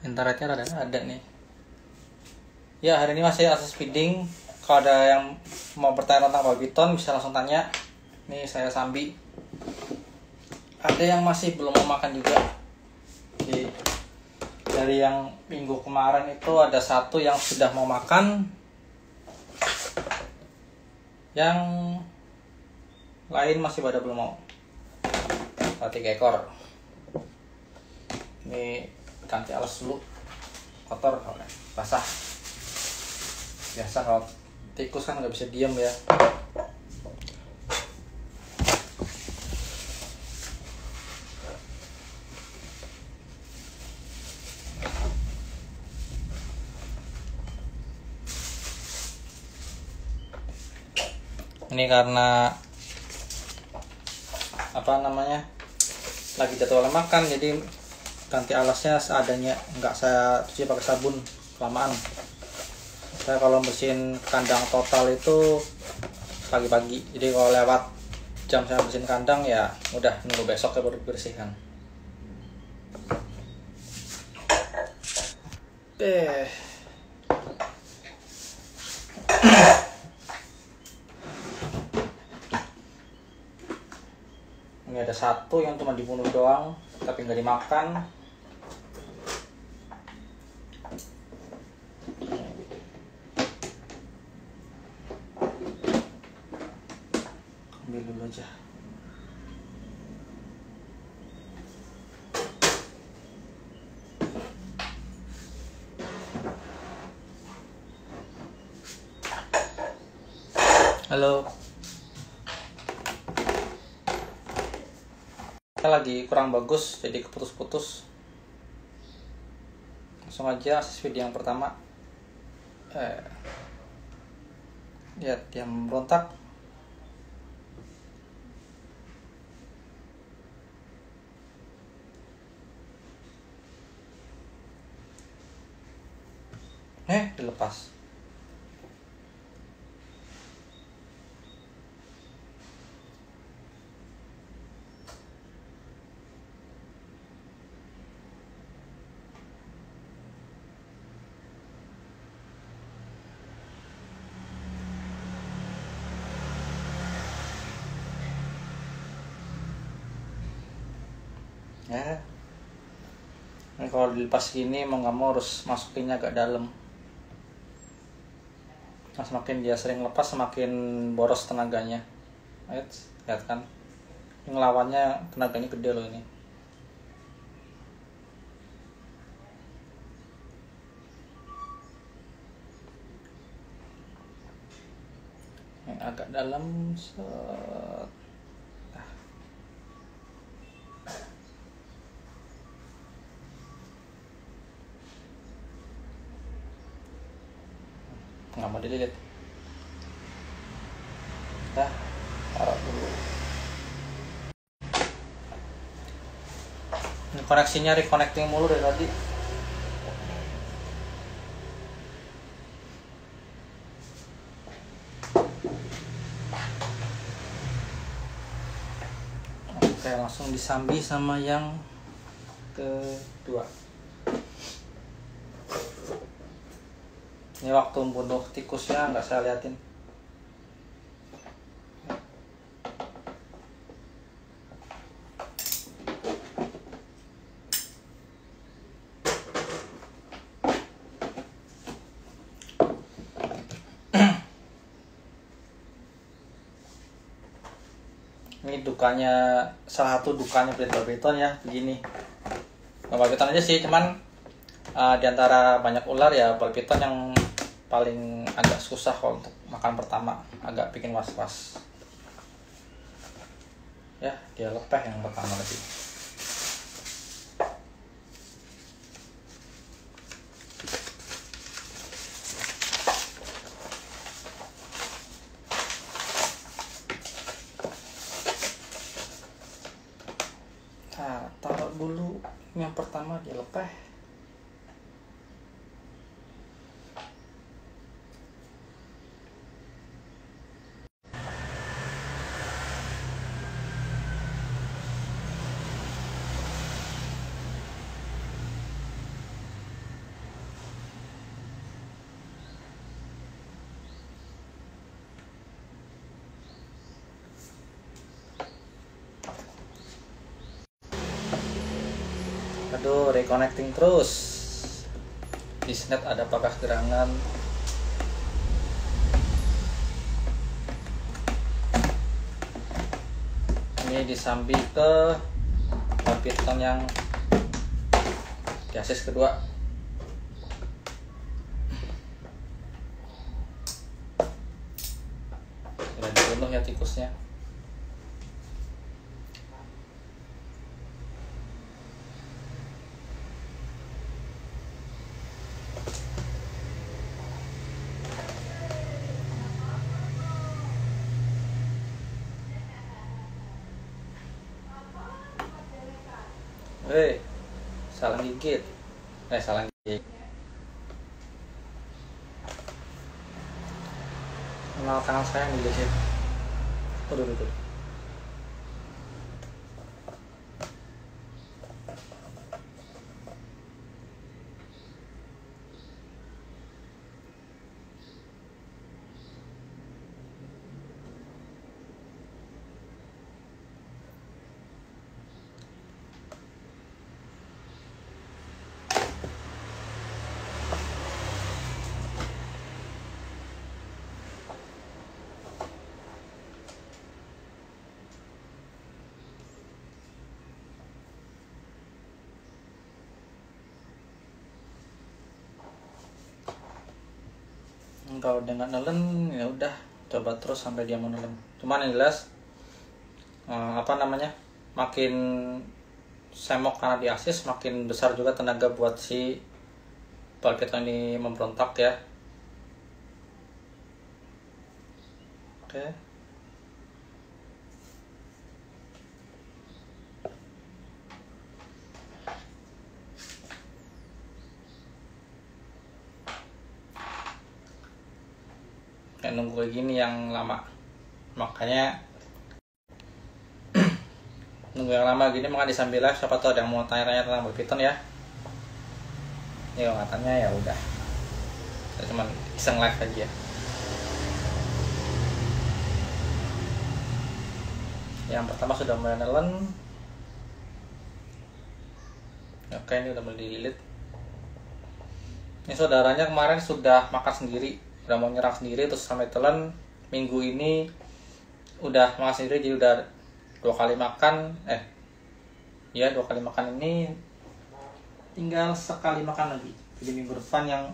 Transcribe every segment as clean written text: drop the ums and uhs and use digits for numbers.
Internetnya ada nih. Ya, hari ini masih akses feeding. Kalau ada yang mau bertanya tentang bal piton bisa langsung tanya. Nih saya Sambi. Ada yang masih belum mau makan juga. Jadi, dari yang minggu kemarin itu ada satu yang sudah mau makan. Yang lain masih pada belum mau. 3 ekor. Ini ganti alas dulu, kotor basah. Biasa kalau tikus kan nggak bisa diem ya. Ini karena lagi jadwal makan, jadi ganti alasnya seadanya, nggak saya cuci pakai sabun kelamaan. Saya kalau bersihin kandang total itu pagi-pagi, jadi kalau lewat jam saya bersihin kandang ya udah nunggu besok ya baru dibersihkan. Ini ada satu yang cuma dibunuh doang tapi nggak dimakan. Ambil dulu aja. Halo. Lagi kurang bagus jadi keputus-putus. Langsung aja akses video yang pertama. Lihat dia memberontak. Dilepas. Ya, ini kalau dilepas gini mau nggak mau harus masukinnya agak dalam. Nah, semakin dia sering lepas semakin boros tenaganya. Lihat kan, ngelawannya tenaganya gede loh ini. Yang agak dalam set. Nggak mau dililit. Taruh dulu. Ini koneksinya reconnecting mulu dari tadi. Oke, langsung disambi sama yang kedua. Ini waktu membunuh tikusnya nggak saya liatin. Ini dukanya, salah satu dukanya bal piton ya begini. Bal piton aja sih, cuman diantara banyak ular ya bal piton yang paling agak susah kalau untuk makan pertama, agak bikin was-was. Ya, dia lepeh yang pertama tadi. Nah, taruh dulu yang pertama dia lepeh. Aduh, reconnecting terus. Disnet ada pakas gerangan. Ini disambi ke piton yang di aksis kedua. Udah dibunuh ya tikusnya. Salah gigit. Salah gigit. Kenal tangan saya yang digigit. Udah. Kalau udah nggak nelen ya udah coba terus sampai dia mau nelen. Cuman yang jelas makin semok karena di asis, makin besar juga tenaga buat si Valpiton ini memberontak ya. Oke. Kayak nunggu kayak gini yang lama, makanya nunggu yang lama gini makanya disambil live. Siapa tahu ada yang mau tanya-tanya tentang Valpiton ya. Ini kalau nggak tanya ya udah, saya cuma iseng live aja. Yang pertama sudah mulai nelen. Oke, ini udah mulai dililit. Ini saudaranya kemarin sudah makan sendiri, udah mau nyerang sendiri terus sampai telan. Minggu ini udah makan sendiri, jadi udah 2 kali makan. 2 kali makan, ini tinggal sekali makan lagi. Jadi minggu depan yang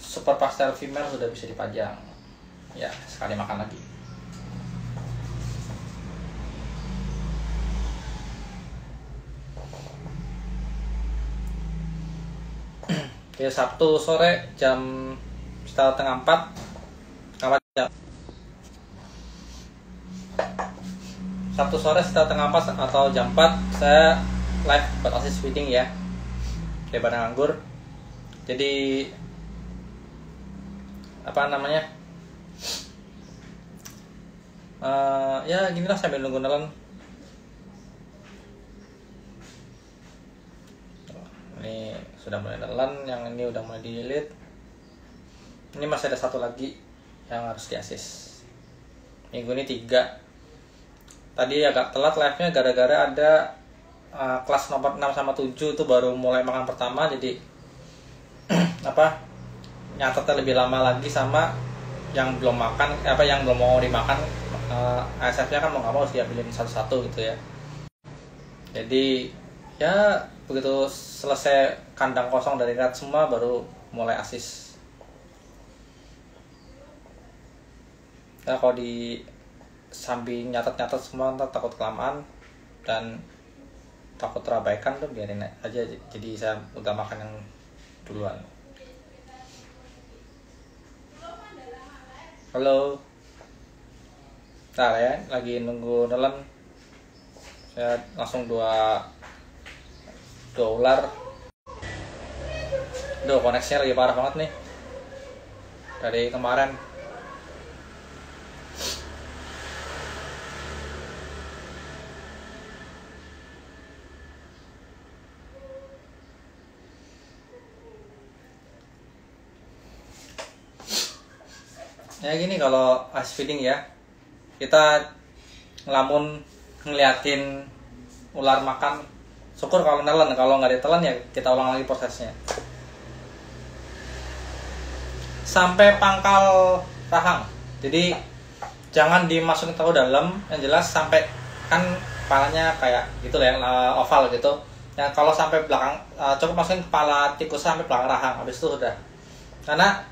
super pastel female sudah bisa dipajang ya, sekali makan lagi. Oke, Sabtu sore jam sekitar 3:30 Sabtu sore sekitar 3:30 atau jam 4 saya live buat asis feeding ya, daripada nganggur. Jadi ya ginilah sambil nunggu nelen. Ini sudah mulai nelen, yang ini udah mulai dililit. Ini masih ada 1 lagi yang harus diasis. Minggu ini 3. Tadi agak telat live-nya gara-gara ada kelas nomor 6 sama 7 itu baru mulai makan pertama, jadi nyatetnya lebih lama lagi, sama yang belum makan yang belum mau dimakan ASF-nya kan mau nggak mau harus diambilin satu-satu gitu ya. Jadi ya begitu selesai kandang kosong dari rat semua baru mulai asis. Ya kalau di sambil nyatet-nyatet semua ntar takut kelamaan dan takut terabaikan tuh, biarin aja. Jadi saya udah makan yang duluan. Halo. Nah ya, lagi nunggu nelen. Saya langsung dua ular. Koneksinya lagi parah banget nih dari kemarin. Ya gini kalau ice feeding ya, kita ngelamun ngeliatin ular makan Syukur kalau nelen, kalau nggak ditelan ya kita ulang lagi prosesnya. Sampai pangkal rahang. Jadi jangan dimasukin terlalu dalam, yang jelas sampai kan kepalanya kayak gitu lah, yang oval gitu. Ya kalau sampai belakang, cukup masukin kepala tikus sampai belakang rahang, habis itu udah. Karena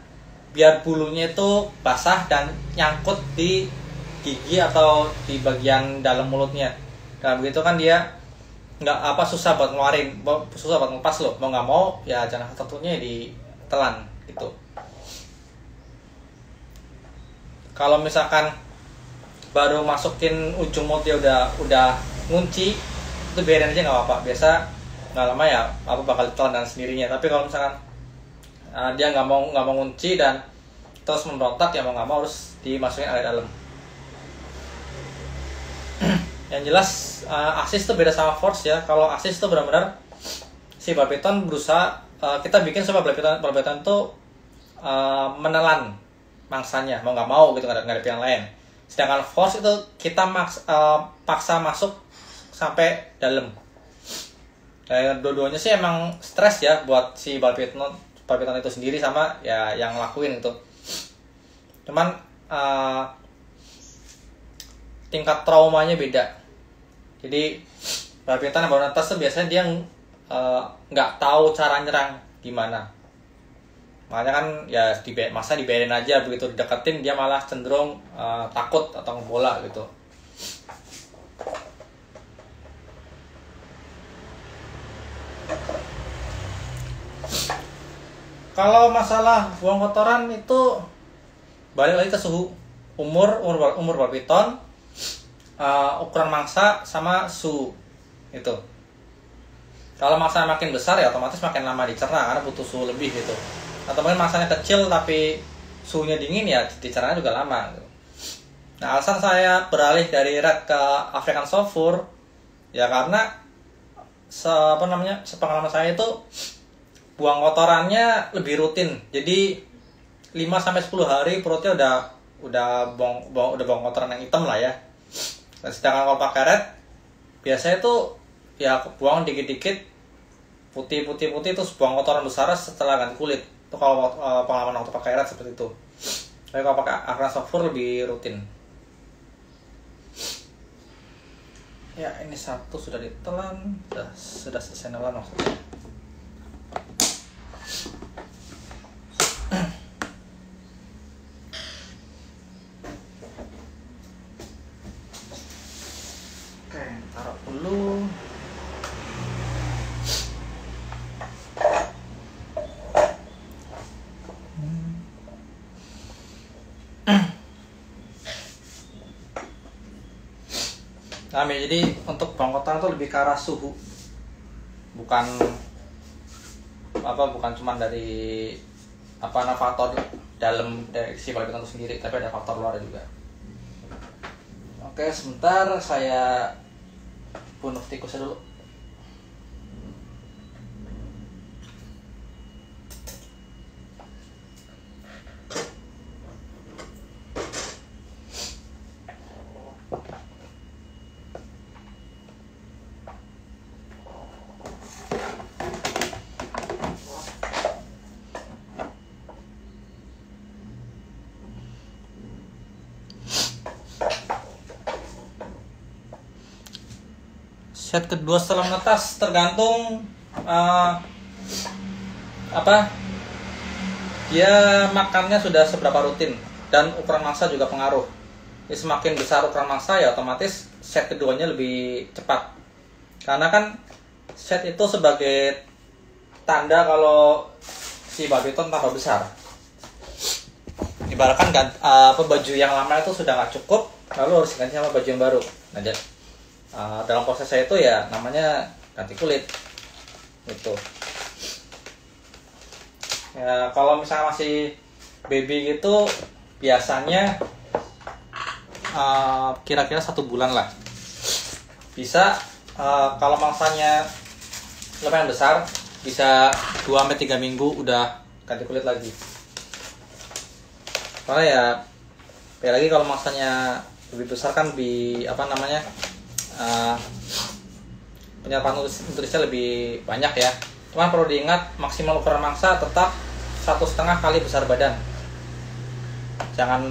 biar bulunya itu basah dan nyangkut di gigi atau di bagian dalam mulutnya. Nah begitu kan dia nggak susah buat ngeluarin, susah buat ngepas loh. Mau nggak mau ya jangan tentunya ditelan gitu. Kalau misalkan baru masukin ujung mulut dia udah ngunci, itu biarin aja nggak apa-apa. Biasa nggak lama ya apa bakal ditelan dengan sendirinya. Tapi kalau misalkan dia nggak mau ngunci dan terus memberontak, ya mau nggak mau harus dimasukin agak dalam. Yang jelas assist itu beda sama force ya. Kalau assist itu benar-benar si babi piton berusaha, kita bikin supaya babi piton itu menelan mangsanya, mau nggak mau gitu, nggak ada pilihan lain. Sedangkan force itu kita paksa masuk sampai dalam. Dua-duanya sih emang stres ya buat si babi piton itu sendiri sama ya yang ngelakuin itu. Cuman tingkat traumanya beda. Jadi babi piton yang baru netas tuh biasanya dia nggak tahu cara nyerang gimana. Makanya kan ya masa dibiarin aja, begitu dideketin dia malah cenderung takut atau ngebola gitu. Kalau masalah buang kotoran itu balik lagi ke suhu, umur babi piton, ukuran mangsa sama suhu itu. Kalau mangsa makin besar ya otomatis makin lama dicerna karena butuh suhu lebih gitu. Atau mungkin mangsanya kecil tapi suhunya dingin ya dicerna juga lama gitu. Nah alasan saya beralih dari red ke African soft fur ya karena sepengalaman saya itu buang kotorannya lebih rutin. Jadi 5-10 hari perutnya udah buang kotoran yang hitam lah ya. Nah, sedangkan kalau pakai red biasanya tuh ya buang dikit-dikit putih terus buang kotoran besar setelah ganti kulit. Itu kalau pengalaman waktu pakai red seperti itu. Tapi kalau pakai African soft fur lebih rutin. Ya ini satu sudah ditelan, sudah selesai nelan maksudnya. Oke, taruh dulu. Nah, jadi untuk buang kotoran itu lebih ke arah suhu, bukan cuma dari faktor dalam dari si babi piton itu sendiri, tapi ada faktor luar juga. Oke, sebentar saya bunuh tikusnya dulu. Set kedua setelah menetas tergantung dia makannya sudah seberapa rutin dan ukuran mangsa juga pengaruh. Jadi semakin besar ukuran mangsa ya otomatis set keduanya lebih cepat. Karena kan set itu sebagai tanda kalau si babi piton tambah besar. Ibaratkan baju yang lama itu sudah nggak cukup, lalu harus ganti sama baju yang baru. Nah, dalam proses saya itu ya namanya ganti kulit gitu. Ya kalau misalnya masih baby gitu biasanya kira-kira 1 bulan lah bisa. Kalau mangsanya lumayan besar bisa 2-3 minggu udah ganti kulit lagi. Karena ya lagi kalau mangsanya lebih besar kan penyerapan nutrisinya lebih banyak ya. Cuman perlu diingat maksimal ukuran mangsa tetap 1,5 kali besar badan. Jangan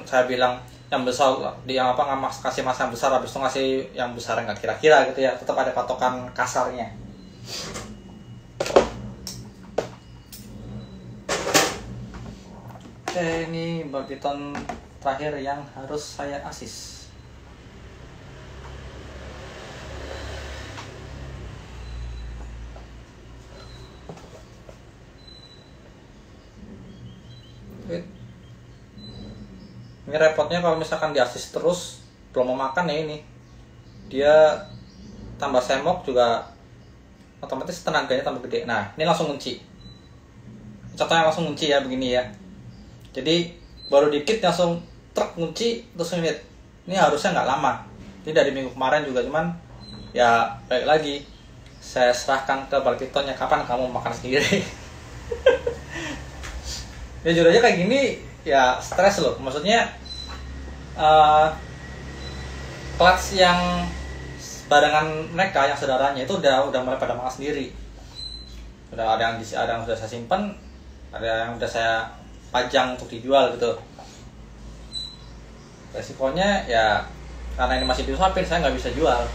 saya bilang yang besar yang kasih mangsa yang besar habis itu ngasih yang besar nggak kira-kira gitu ya. Tetap ada patokan kasarnya. Oke, ini barbiton terakhir yang harus saya asis. Ini repotnya kalau misalkan diasis terus belum mau makan ya ini, dia tambah semok juga otomatis tenaganya tambah gede. Nah ini langsung ngunci, contohnya langsung ngunci ya begini ya. Jadi baru dikit langsung truk ngunci terus ngeliat. Ini harusnya nggak lama. Ini dari minggu kemarin juga, cuman ya balik lagi saya serahkan ke barbitonnya, kapan kamu makan sendiri. Ya jujur aja kayak gini ya stres loh. Maksudnya kelas yang barengan mereka, yang saudaranya itu udah mulai pada makan sendiri. Udah ada yang sudah saya simpan, ada yang udah saya pajang untuk dijual gitu. Resikonya ya karena ini masih disuapin, saya nggak bisa jual,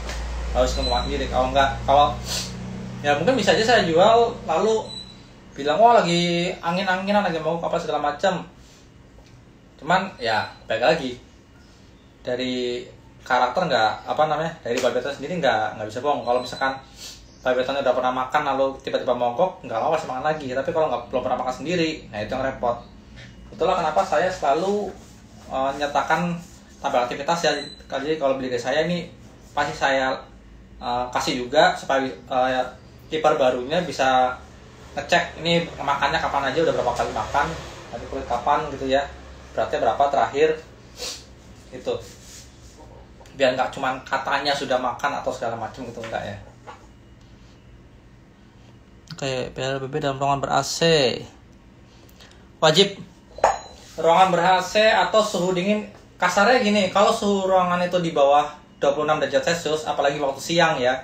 harus ngomong sendiri. Kalau ya mungkin bisa aja saya jual lalu bilang wah lagi angin-anginan, lagi mau apa segala macam. Cuman ya balik lagi dari karakter dari barbiton sendiri nggak bisa bohong. Kalau misalkan barbitonnya udah pernah makan lalu tiba-tiba mogok, nggak lama makan lagi. Tapi kalau belum pernah makan sendiri, nah itu yang repot. Itulah kenapa saya selalu nyertakan tabel aktivitas ya. Jadi kalau beli dari saya ini pasti saya kasih juga supaya keeper barunya bisa ngecek ini makannya kapan aja, udah berapa kali makan, tadi kulit kapan gitu ya, beratnya berapa terakhir itu, biar nggak cuman katanya sudah makan atau segala macam gitu, enggak ya. Oke, PLBB dalam ruangan ber-AC wajib ruangan ber-AC atau suhu dingin. Kasarnya gini, kalau suhu ruangan itu di bawah 26 derajat Celcius, apalagi waktu siang ya,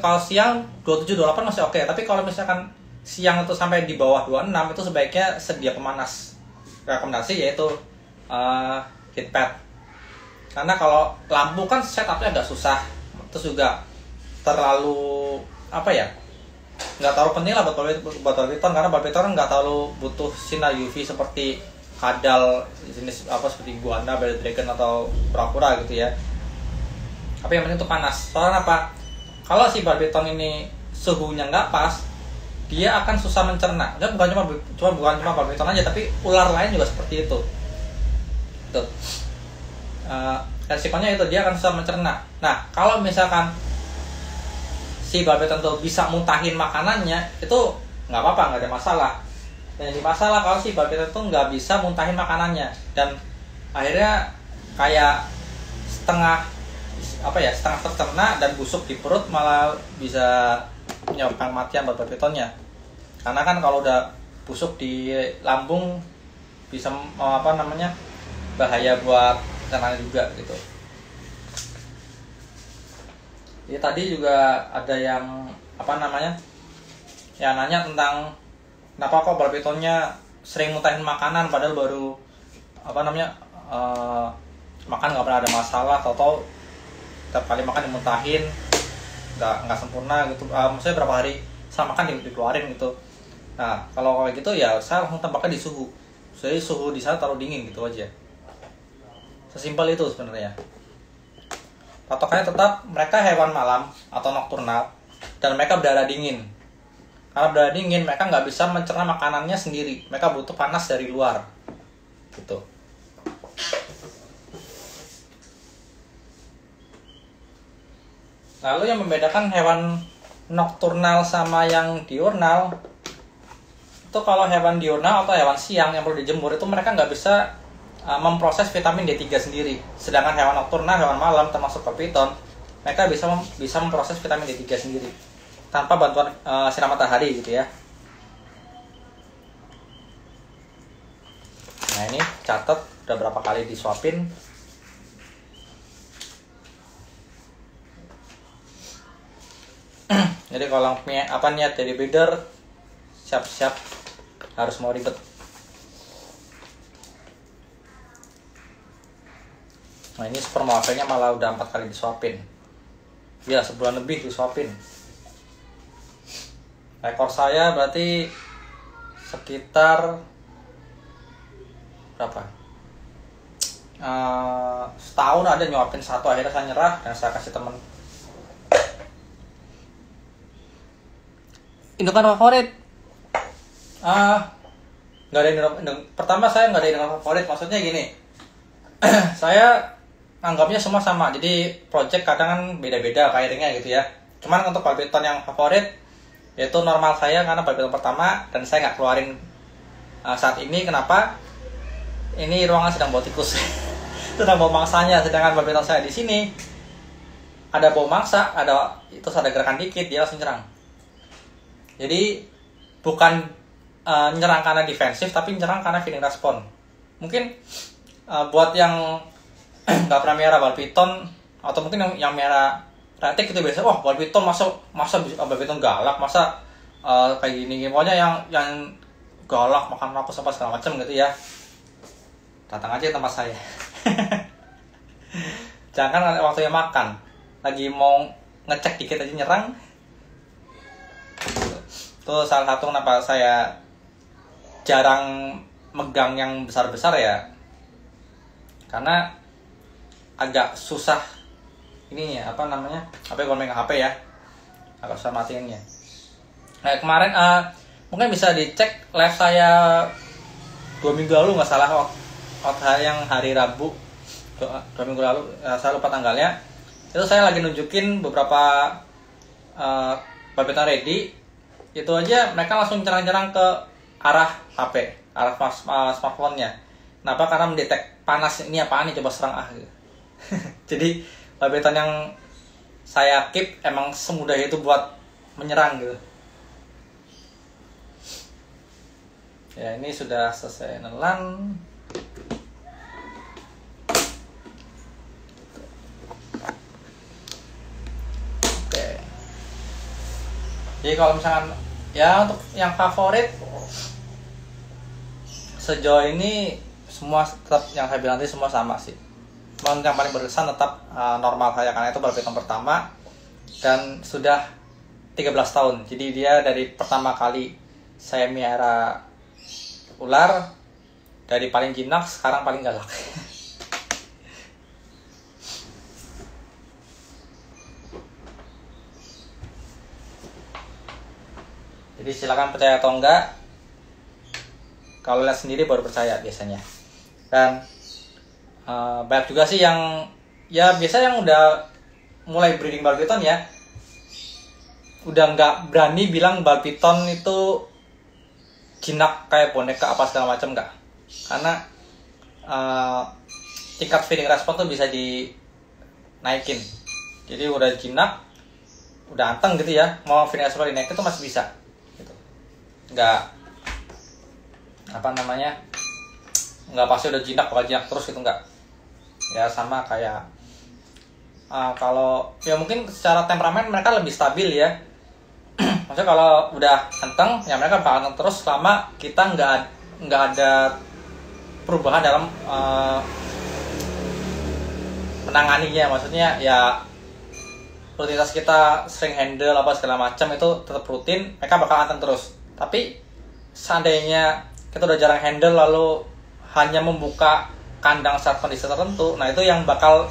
kalau siang 27-28 masih oke. Tapi kalau misalkan siang itu sampai di bawah 26, itu sebaiknya sedia pemanas. Rekomendasi yaitu heat pad. Karena kalau lampu kan setupnya agak susah, terus juga terlalu nggak terlalu penting lah buat barbiton, karena barbiton nggak terlalu butuh sinar UV seperti kadal jenis seperti iguana, bearded dragon atau kura-kura gitu ya. Tapi yang penting itu panas. Soalnya apa? Kalau si barbiton ini suhunya nggak pas, dia akan susah mencerna. Dan bukan cuma barbiton aja, tapi ular lain juga seperti itu. Tuh. Resikonya itu dia akan susah mencerna. Nah, kalau misalkan si barbiton tuh bisa muntahin makanannya, itu nggak apa-apa, nggak ada masalah. Dan jadi masalah kalau si barbiton tuh nggak bisa muntahin makanannya, dan akhirnya kayak setengah tercerna dan busuk di perut, malah bisa menyebabkan kematian buat barbitonnya. Karena kan kalau udah busuk di lambung bisa bahaya buat cernanya juga gitu. Jadi tadi juga ada yang yang nanya tentang kenapa kok barbitonnya sering muntahin makanan padahal baru makan nggak pernah ada masalah, tau-tau setiap kali makan dimuntahin, nggak sempurna gitu. Maksudnya berapa hari setelah makan dikeluarin gitu. Nah kalau kayak gitu ya saya langsung tempatnya di suhu. Jadi suhu di sana taruh dingin gitu aja. Sesimpel itu sebenarnya. Patokannya tetap mereka hewan malam atau nokturnal dan mereka berdarah dingin. Karena berdarah dingin mereka nggak bisa mencerna makanannya sendiri. Mereka butuh panas dari luar. Gitu. Lalu yang membedakan hewan nokturnal sama yang diurnal, itu kalau hewan diurnal atau hewan siang yang perlu dijemur itu mereka nggak bisa memproses vitamin D3 sendiri. Sedangkan hewan nokturnal, hewan malam termasuk barbiton, mereka bisa memproses vitamin D3 sendiri tanpa bantuan sinar matahari gitu ya. Nah ini catat udah berapa kali disuapin. Jadi kalau niat jadi breeder, siap-siap harus mau ribet. Nah ini sperma malah udah 4 kali disuapin. Ya sebulan lebih disuapin. Ekor saya berarti sekitar berapa? Setahun ada nyuapin satu, akhirnya saya nyerah dan saya kasih temen. Indukan favorit? Nggak ada pertama saya nggak ada indukan favorit, maksudnya gini. Saya anggapnya semua sama, jadi project kadang kan beda-beda pairingnya gitu ya. Cuman untuk Balpiton yang favorit yaitu normal saya karena Balpiton pertama dan saya nggak keluarin saat ini. Kenapa? Ini ruangan sedang bau tikus. Sedang bau mangsanya, sedangkan Balpiton saya di sini ada bau mangsa, ada gerakan dikit dia langsung nyerang. Jadi bukan nyerang karena defensif, tapi nyerang karena feeding respon. Mungkin buat yang nggak pernah merah Balpiton atau mungkin yang merah retik itu biasa, wah Balpiton masa Balpiton galak, masa kayak gini, pokoknya yang galak makan aku apa segala macam gitu ya. Datang aja ke tempat saya. Jangan waktunya makan, lagi mau ngecek dikit aja nyerang. Itu salah satu kenapa saya jarang megang yang besar-besar ya, karena agak susah ini ya, apa namanya, HP kalau megang HP ya, agak susah matiinnya. Nah kemarin mungkin bisa dicek live saya 2 minggu lalu nggak salah, waktu yang hari Rabu 2 minggu lalu, saya lupa tanggalnya. Itu saya lagi nunjukin beberapa Balpiton ready, itu aja mereka langsung nyerang-nyerang ke arah HP, arah smartphone-nya. Kenapa? Karena mendetek panas, ini apaan nih, coba serang gitu. Jadi Balpiton yang saya keep emang semudah itu buat menyerang gitu. Ya ini sudah selesai nelan. Oke. Jadi kalau misalkan ya untuk yang favorit sejauh ini semua tetap yang saya bilang tadi semua sama sih. Yang paling berkesan tetap normal saya, karena itu Balpiton pertama dan sudah 13 tahun. Jadi dia dari pertama kali saya miara ular, dari paling jinak sekarang paling galak. Jadi silakan percaya atau enggak, kalau lihat sendiri baru percaya biasanya. Dan banyak juga sih yang ya biasa yang udah mulai breeding Balpiton ya, udah nggak berani bilang Balpiton itu jinak kayak boneka apa segala macam, nggak, karena tingkat feeding respon tuh bisa dinaikin. Jadi udah jinak, udah anteng gitu ya, mau feeding respon dinaikin tuh masih bisa gitu. Nggak apa namanya, nggak pasti udah jinak bakal jinak terus gitu, nggak. Ya sama kayak kalau ya mungkin secara temperamen mereka lebih stabil ya. Maksudnya kalau udah anteng ya mereka bakal anteng terus selama kita nggak ada perubahan dalam menanganinya. Maksudnya ya rutinitas kita sering handle apa segala macam itu tetap rutin, mereka bakal anteng terus. Tapi seandainya kita udah jarang handle lalu hanya membuka kandang saat kondisi tertentu, nah itu yang bakal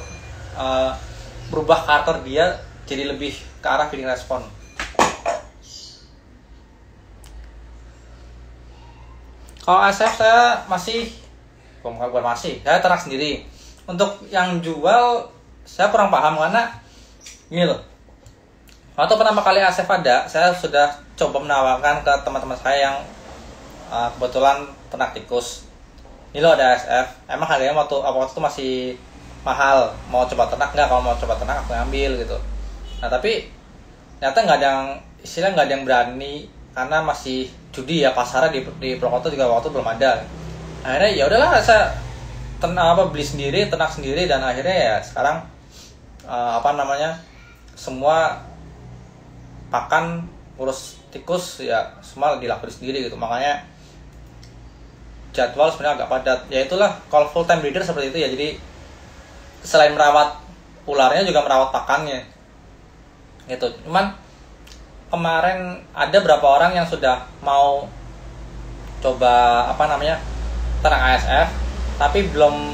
berubah karakter dia jadi lebih ke arah feeding respon. Kalau ASF saya saya ternak sendiri. Untuk yang jual saya kurang paham karena gini loh. Waktu pertama kali ASF ada, saya sudah coba menawarkan ke teman-teman saya yang kebetulan ternak tikus. Ini loh ada ASF. Emang harganya waktu itu masih mahal. Mau coba ternak nggak? Kalau mau coba ternak aku ambil gitu. Nah tapi ternyata nggak ada yang berani karena masih judi ya, pasarnya di Purwokerto juga waktu belum ada. Akhirnya ya udahlah, saya beli sendiri, ternak sendiri, dan akhirnya ya sekarang semua pakan, ngurus tikus ya semua dilakuin sendiri gitu. Makanya jadwal sebenarnya agak padat. Ya itulah kalau full time breeder seperti itu ya. Jadi selain merawat ularnya juga merawat pakannya gitu. Cuman kemarin ada beberapa orang yang sudah mau coba ternak ASF, tapi belum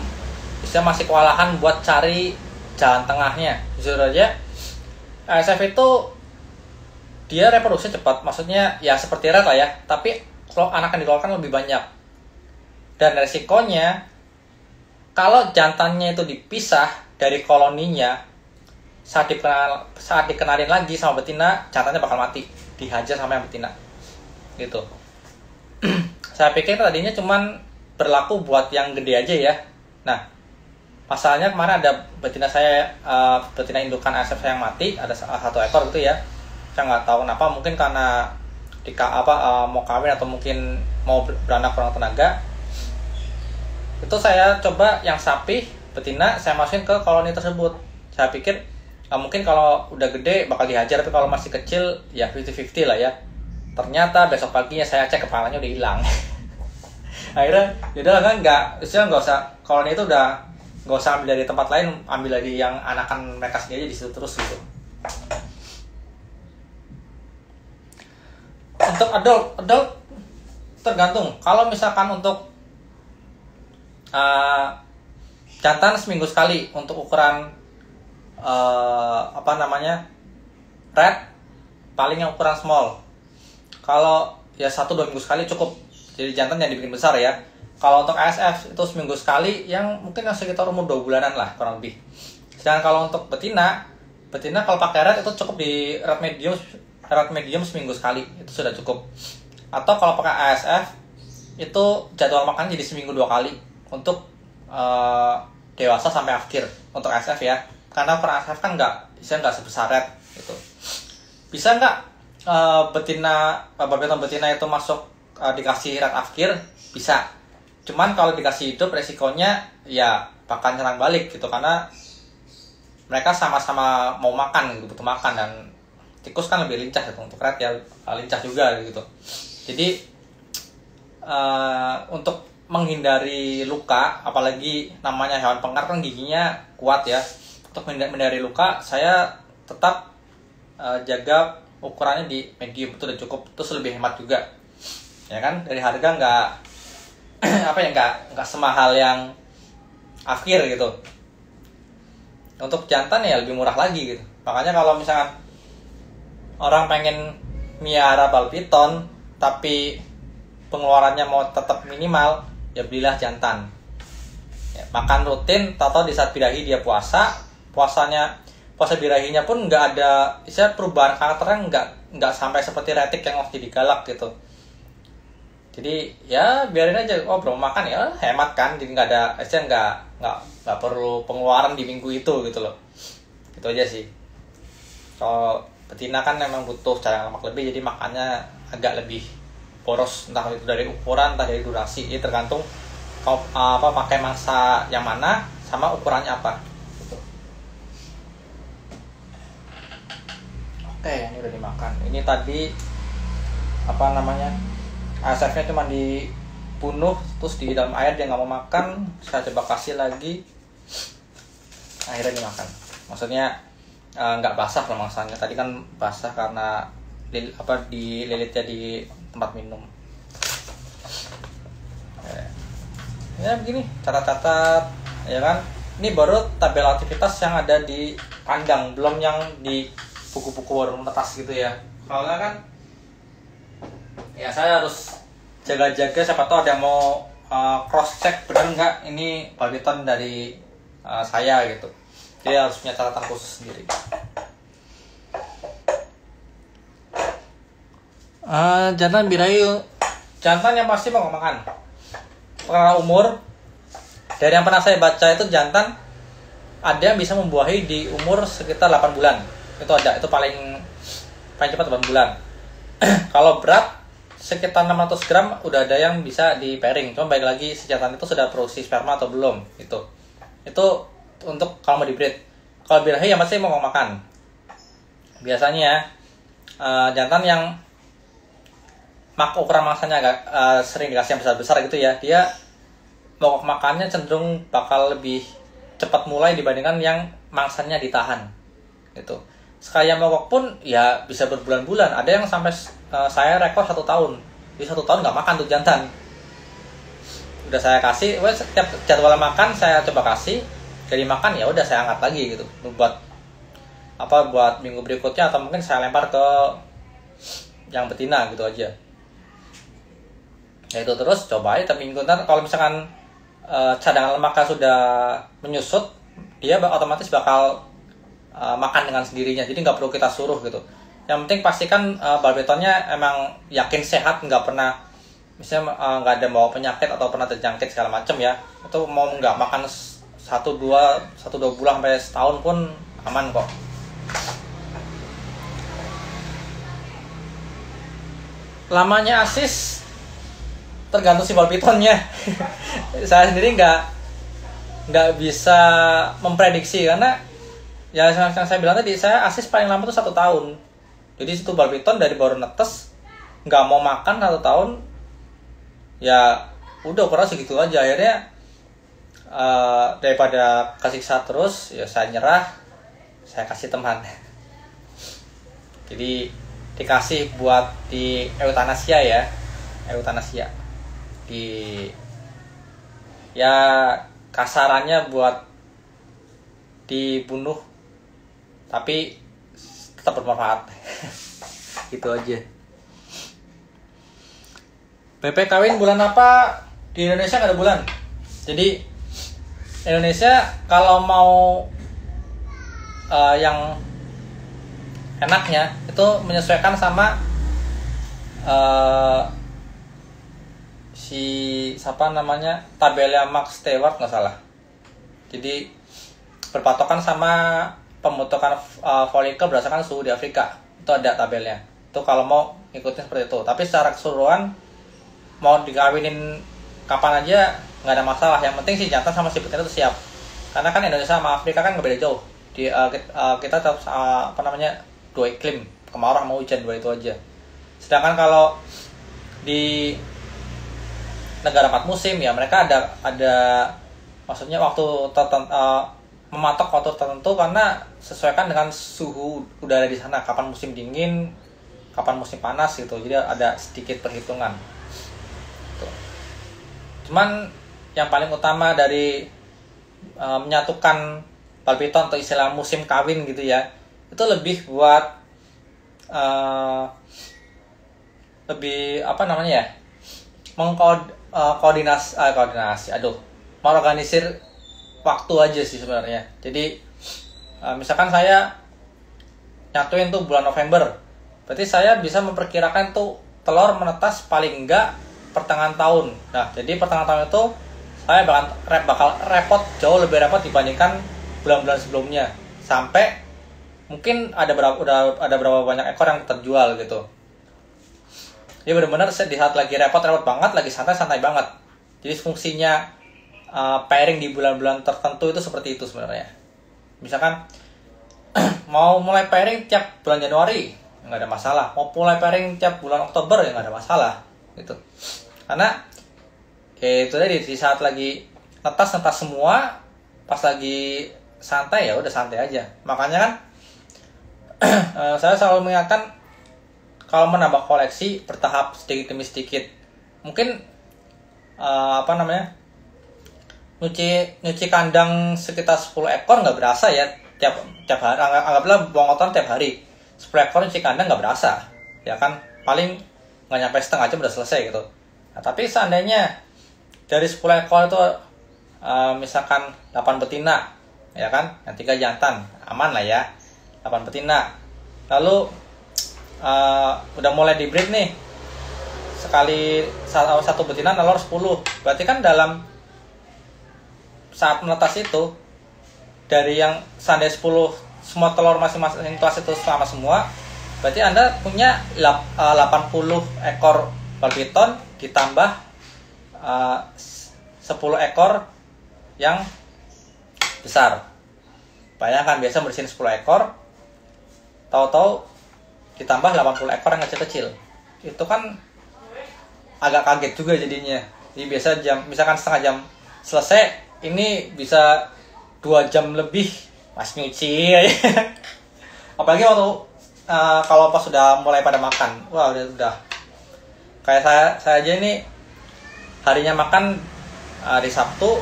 bisa, masih kewalahan buat cari jalan tengahnya. Jujur aja ASF itu dia reproduksi cepat, maksudnya ya seperti red lah ya, tapi kalau anak yang dikeluarkan lebih banyak. Dan resikonya kalau jantannya itu dipisah dari koloninya, saat dikenalin lagi sama betina, jantannya bakal mati, dihajar sama yang betina gitu. Saya pikir tadinya cuman berlaku buat yang gede aja ya. Nah, masalahnya kemarin ada betina saya, betina indukan ASF saya yang mati, ada satu ekor gitu ya. Saya nggak tahu kenapa, mungkin karena mau kawin atau mungkin mau beranak kurang tenaga. Itu saya coba yang sapi betina saya masukin ke koloni tersebut. Saya pikir mungkin kalau udah gede bakal dihajar, tapi kalau masih kecil ya 50-50 lah ya. Ternyata besok paginya saya cek kepalanya udah hilang. Akhirnya yaudah kan nggak usah, koloni itu udah nggak usah ambil dari tempat lain, ambil dari yang anakan mereka sendiri aja di situ terus gitu. Untuk adult tergantung. Kalau misalkan untuk jantan seminggu sekali untuk ukuran red, paling yang ukuran small. Kalau ya 1-2 minggu sekali cukup. Jadi jantan yang dibikin besar ya. Kalau untuk ASF itu seminggu sekali, yang mungkin sekitar umur 2 bulanan lah kurang lebih. Sedangkan kalau untuk betina kalau pakai red itu cukup di red medium seminggu sekali, itu sudah cukup. Atau kalau pakai ASF itu jadwal makan jadi seminggu 2 kali untuk dewasa sampai akhir untuk ASF ya. Karena ukuran ASF kan nggak sebesar red gitu. Bisa nggak babiton betina itu masuk dikasih red akhir? Bisa. Cuman kalau dikasih hidup resikonya ya bakal nyerang balik gitu, karena mereka sama-sama mau makan gitu, butuh makan. Dan tikus kan lebih lincah gitu, untuk red ya lincah juga gitu. Jadi untuk menghindari luka, apalagi namanya hewan pengar kan giginya kuat ya. Untuk menghindari luka, saya tetap jaga ukurannya di medium, itu udah cukup. Terus lebih hemat juga ya kan, dari harga nggak nggak semahal yang akhir gitu. Untuk jantan ya lebih murah lagi gitu. Makanya kalau misalkan orang pengen miara bal piton tapi pengeluarannya mau tetap minimal, ya belilah jantan ya, makan rutin. Tahu di saat birahi dia puasa birahinya pun nggak ada perubahan karakternya, nggak sampai seperti retik yang waktu digalak gitu. Jadi ya biarin aja, belum makan ya hemat kan, jadi nggak ada nggak perlu pengeluaran di minggu itu gitu loh. Itu aja sih. Kalau betina kan memang butuh cairan lemak lebih, jadi makannya agak lebih boros, entah itu dari ukuran, entah dari durasi. Ini tergantung kau pakai mangsa yang mana sama ukurannya apa gitu. Oke, ini udah dimakan. Ini tadi ASF-nya cuma dibunuh terus di dalam air, dia nggak mau makan. Saya coba kasih lagi, akhirnya dimakan. Maksudnya nggak basah loh mangsanya. Tadi kan basah karena dililitnya di tempat minum. Ya begini, catat-catat ya kan. Ini baru tabel aktivitas yang ada di kandang, belum yang di buku-buku warung netas gitu ya. Kalau kan ya saya harus jaga-jaga, siapa tahu ada yang mau cross check benar nggak ini babiton dari saya gitu. Jadi harus punya catatan khusus sendiri. Jantan birahi, jantan yang pasti mau makan. Karena umur, dari yang pernah saya baca itu jantan ada yang bisa membuahi di umur sekitar 8 bulan. Itu ada, itu paling cepat 8 bulan. Kalau berat sekitar 600 gram udah ada yang bisa di pairing. Cuma baik lagi si jantan itu sudah produksi sperma atau belum itu untuk kalau mau di breed. Kalau birahi yang pasti mau makan. Biasanya jantan yang ukuran mangsanya agak sering dikasih yang besar-besar gitu ya, dia mogok makannya cenderung bakal lebih cepat mulai dibandingkan yang mangsanya ditahan gitu. Sekali yang mogok pun ya bisa berbulan-bulan. Ada yang sampai saya rekor 1 tahun, di 1 tahun nggak makan tuh jantan. Udah saya kasih, setiap jadwal makan saya coba kasih, jadi makan ya udah saya angkat lagi gitu, buat minggu berikutnya, atau mungkin saya lempar ke yang betina gitu aja. Ya itu terus coba aja, tapi minggu ntar kalau misalkan cadangan lemaknya sudah menyusut, dia otomatis bakal makan dengan sendirinya, jadi nggak perlu kita suruh gitu. Yang penting pastikan balbetonnya emang yakin sehat, nggak pernah misalnya nggak ada bawa penyakit atau pernah terjangkit segala macam ya. Itu mau nggak makan 1-2 bulan sampai setahun pun aman kok. Lamanya asis tergantung si balpitonnya. Saya sendiri nggak bisa memprediksi, karena ya yang saya bilang tadi, saya asis paling lama tuh 1 tahun. Jadi situ balpiton dari baru netes nggak mau makan 1 tahun, ya udah ukuran segitu aja. Akhirnya daripada kesiksa terus, ya saya nyerah, saya kasih teman. Jadi dikasih buat di eutanasia ya, eutanasia ya kasarannya buat dibunuh, tapi tetap bermanfaat. Gitu aja. Bebek kawin bulan apa? Di Indonesia nggak ada bulan. Jadi Indonesia kalau mau yang enaknya itu menyesuaikan sama siapa namanya, tabelnya Max Stewart nggak salah. Jadi berpatokan sama pembentukan folikel berdasarkan suhu di Afrika, itu ada tabelnya. Itu kalau mau ikutin seperti itu. Tapi secara keseluruhan mau dikawinin kapan aja nggak ada masalah. Yang penting si jantan sama si betina itu siap. Karena kan Indonesia sama Afrika kan nggak beda jauh. Kita tetap dua iklim, kemarau sama hujan, dua itu aja. Sedangkan kalau di negara 4 musim ya, mereka ada maksudnya waktu mematok waktu tertentu, karena sesuaikan dengan suhu udara di sana, kapan musim dingin, kapan musim panas gitu. Jadi ada sedikit perhitungan. Tuh. Cuman yang paling utama dari menyatukan balpiton atau istilah musim kawin gitu ya, itu lebih buat lebih mengorganisir waktu aja sih sebenarnya. Jadi misalkan saya nyatuin tuh bulan November, berarti saya bisa memperkirakan tuh telur menetas paling enggak pertengahan tahun. Nah, jadi pertengahan tahun itu saya bakal repot, jauh lebih repot dibandingkan bulan-bulan sebelumnya. Sampai mungkin ada berapa banyak ekor yang terjual gitu. Jadi benar-benar di saat lagi repot banget, lagi santai banget. Jadi fungsinya pairing di bulan-bulan tertentu itu seperti itu sebenarnya. Misalkan mau mulai pairing tiap bulan Januari, nggak ada masalah. Mau mulai pairing tiap bulan Oktober, ya nggak ada masalah gitu. Karena itu tadi, di saat lagi netas semua, pas lagi santai ya udah santai aja. Makanya kan saya selalu mengingatkan, kalau menambah koleksi bertahap sedikit demi sedikit. Mungkin nyuci kandang sekitar 10 ekor nggak berasa ya tiap hari. Anggaplah buang kotoran tiap hari, 10 ekor nyuci kandang nggak berasa ya kan, paling nggak nyampe setengah jam udah selesai gitu. Nah, tapi seandainya dari 10 ekor itu misalkan 8 betina ya kan, yang 3 jantan, aman lah ya, 8 betina. Lalu udah mulai di breed nih, sekali satu betina nelor 10, berarti kan dalam saat menetas itu, dari yang seandainya 10 semua telur masing-masing kelas itu sama semua, berarti Anda punya 80 ekor balpiton ditambah 10 ekor yang besar. Bayangkan biasa bersihin 10 ekor, tahu-tahu ditambah 80 ekor yang kecil-kecil. Itu kan agak kaget juga jadinya. Jadi biasa misalkan setengah jam selesai, ini bisa 2 jam lebih masih nyuci. Apalagi waktu kalau pas sudah mulai pada makan, wah udah kayak saya aja ini harinya makan hari Sabtu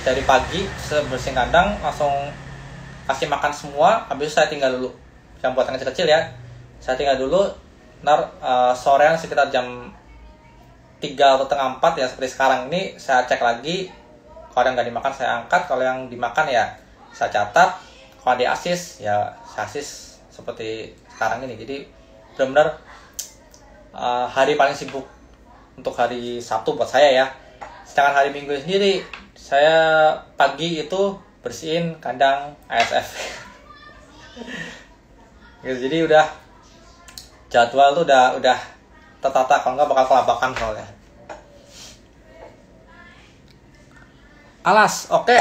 dari pagi bersihin kandang, langsung kasih makan semua, habis itu saya tinggal dulu. Yang buat yang kecil-kecil ya, saya tinggal dulu. Ntar sorean sekitar jam 3 atau setengah 4 ya, seperti sekarang ini saya cek lagi. Kalau yang nggak dimakan saya angkat, kalau yang dimakan ya saya catat. Kalau di asis ya saya asis seperti sekarang ini. Jadi benar-benar hari paling sibuk untuk hari Sabtu buat saya ya. Sedangkan hari Minggu sendiri saya pagi itu bersihin kandang ASF. Gitu, jadi udah jadwal tuh udah tertata, kalau nggak bakal kelabakan soalnya. Alas, oke.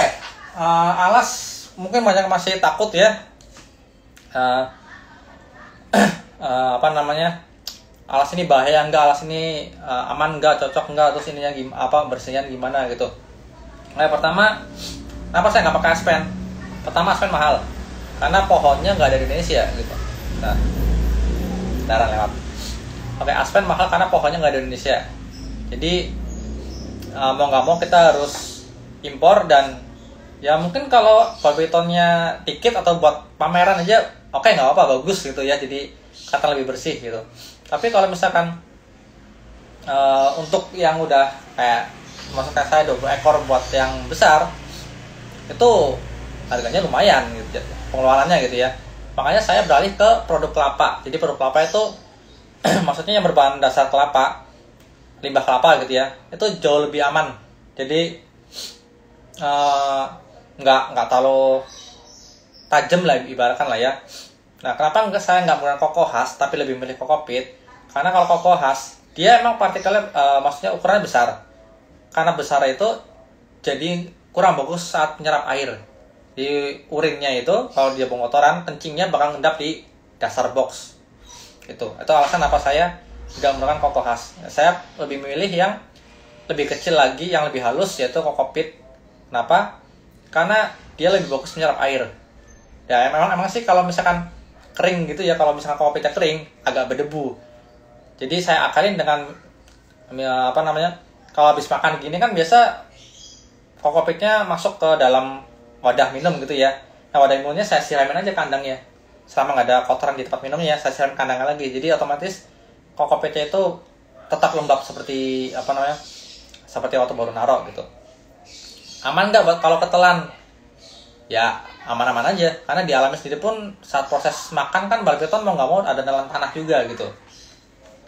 Alas mungkin banyak masih takut ya. Apa namanya? Alas ini bahaya enggak? Alas ini aman enggak? Cocok enggak? Terus ininya bersihnya gimana gitu? Nah, pertama, kenapa saya nggak pakai aspen? Pertama, aspen mahal karena pohonnya nggak ada di Indonesia gitu. Nah, darah lewat. Pakai aspen mahal karena pohonnya nggak ada di Indonesia. Jadi mau nggak mau kita harus impor, dan ya mungkin kalau barbitonnya dikit atau buat pameran aja oke, nggak apa-apa, bagus gitu ya, jadi kata lebih bersih gitu. Tapi kalau misalkan untuk yang udah kayak maksudnya saya 20 ekor buat yang besar, itu harganya lumayan gitu, pengeluarannya gitu ya. Makanya saya beralih ke produk kelapa. Jadi produk kelapa itu maksudnya yang berbahan dasar kelapa, limbah kelapa gitu ya, itu jauh lebih aman. Jadi nggak terlalu tajam lah ibaratkan lah ya. Nah, kenapa saya nggak menggunakan koko khas tapi lebih milih kokopit? Karena kalau koko khas dia emang partikelnya maksudnya ukurannya besar. Karena besar itu jadi kurang bagus saat menyerap air. Di urinnya itu kalau dia buang kotoran, kencingnya bakal ngendap di dasar box. Itu alasan apa saya nggak menggunakan koko khas. Saya lebih memilih yang lebih kecil lagi, yang lebih halus, yaitu kokopit. Kenapa? Karena dia lebih bagus menyerap air. Ya memang sih kalau misalkan kering gitu ya, kalau misalkan kokopitnya kering agak berdebu. Jadi saya akalin dengan apa namanya, kalau habis makan gini kan biasa kokopitnya masuk ke dalam wadah minum gitu ya. Nah, wadah minumnya saya siramin aja kandangnya. Selama nggak ada kotoran di tempat minumnya, saya siram kandangnya lagi. Jadi otomatis kokopitnya itu tetap lembab seperti apa namanya, seperti waktu baru naruh gitu. Aman nggak kalau ketelan? Ya aman-aman aja, karena di alamnya sendiri pun saat proses makan kan barbiton mau nggak mau ada dalam tanah juga gitu.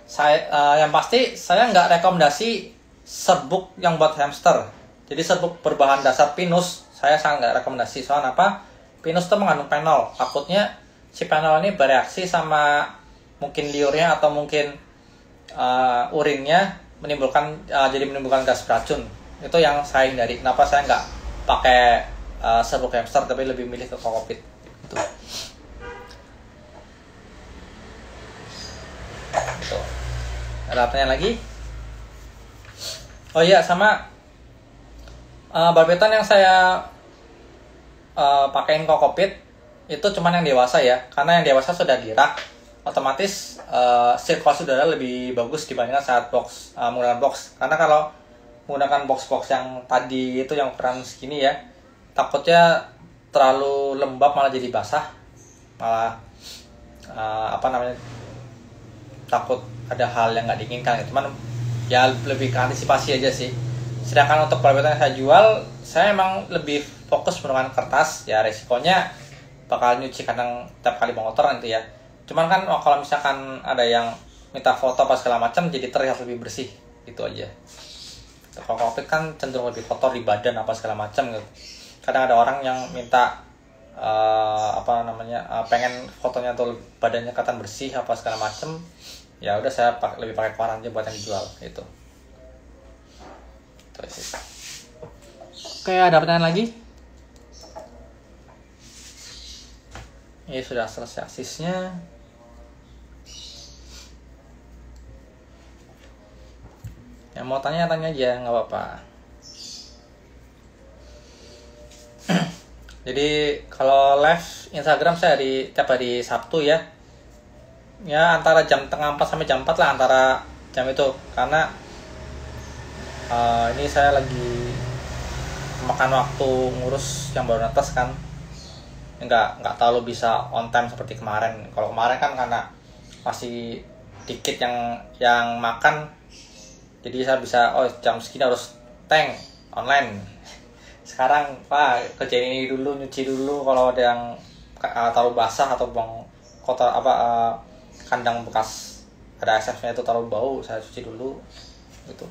Saya yang pasti saya nggak rekomendasi serbuk yang buat hamster. Jadi serbuk berbahan dasar pinus saya sangat nggak rekomendasi. Soalnya apa? Pinus itu mengandung fenol. Takutnya si fenol ini bereaksi sama mungkin liurnya atau mungkin urinnya jadi menimbulkan gas beracun. Itu yang saya hindari. Kenapa saya nggak pakai serbuk hamster tapi lebih milih ke kokopit. Gitu. Ada pertanyaan lagi? Oh iya, sama barbiton yang saya pakein kokopit itu cuman yang dewasa ya, karena yang dewasa sudah dirak, otomatis sirkulasi udara lebih bagus dibandingkan saat menggunakan box. Karena kalau menggunakan box yang tadi itu yang ukuran segini ya, takutnya terlalu lembab malah jadi basah, malah takut ada hal yang nggak diinginkan. Cuman ya lebih ke antisipasi aja sih. Sedangkan untuk barbiton yang saya jual, saya emang lebih fokus menggunakan kertas. Ya resikonya bakal nyuci kandang tiap kali buang kotoran itu ya. Cuman kan kalau misalkan ada yang minta foto apa segala macam, jadi terlihat lebih bersih gitu aja. Kalau kokopit kan cenderung lebih kotor di badan apa segala macam gitu. Kadang ada orang yang minta pengen fotonya tuh badannya kelihatan bersih apa segala macam. Ya udah, saya lebih pakai koran aja buat yang dijual itu. Terus. Oke, ada pertanyaan lagi? Ini sudah selesai aksesnya. Yang mau tanya aja, nggak apa-apa. Jadi kalau live Instagram saya tiap hari Sabtu ya. Ya antara jam tengah 4 sampai jam 4 lah, antara jam itu. Karena ini saya lagi makan waktu ngurus yang baru netes kan. Nggak terlalu bisa on time seperti kemarin. Kalau kemarin kan karena masih dikit yang makan, jadi saya bisa jam segini harus tank online. Sekarang Pak kerjain ini dulu, nyuci dulu kalau ada yang terlalu basah atau buang kotor kandang bekas ada SF-nya itu terlalu bau, saya cuci dulu gitu.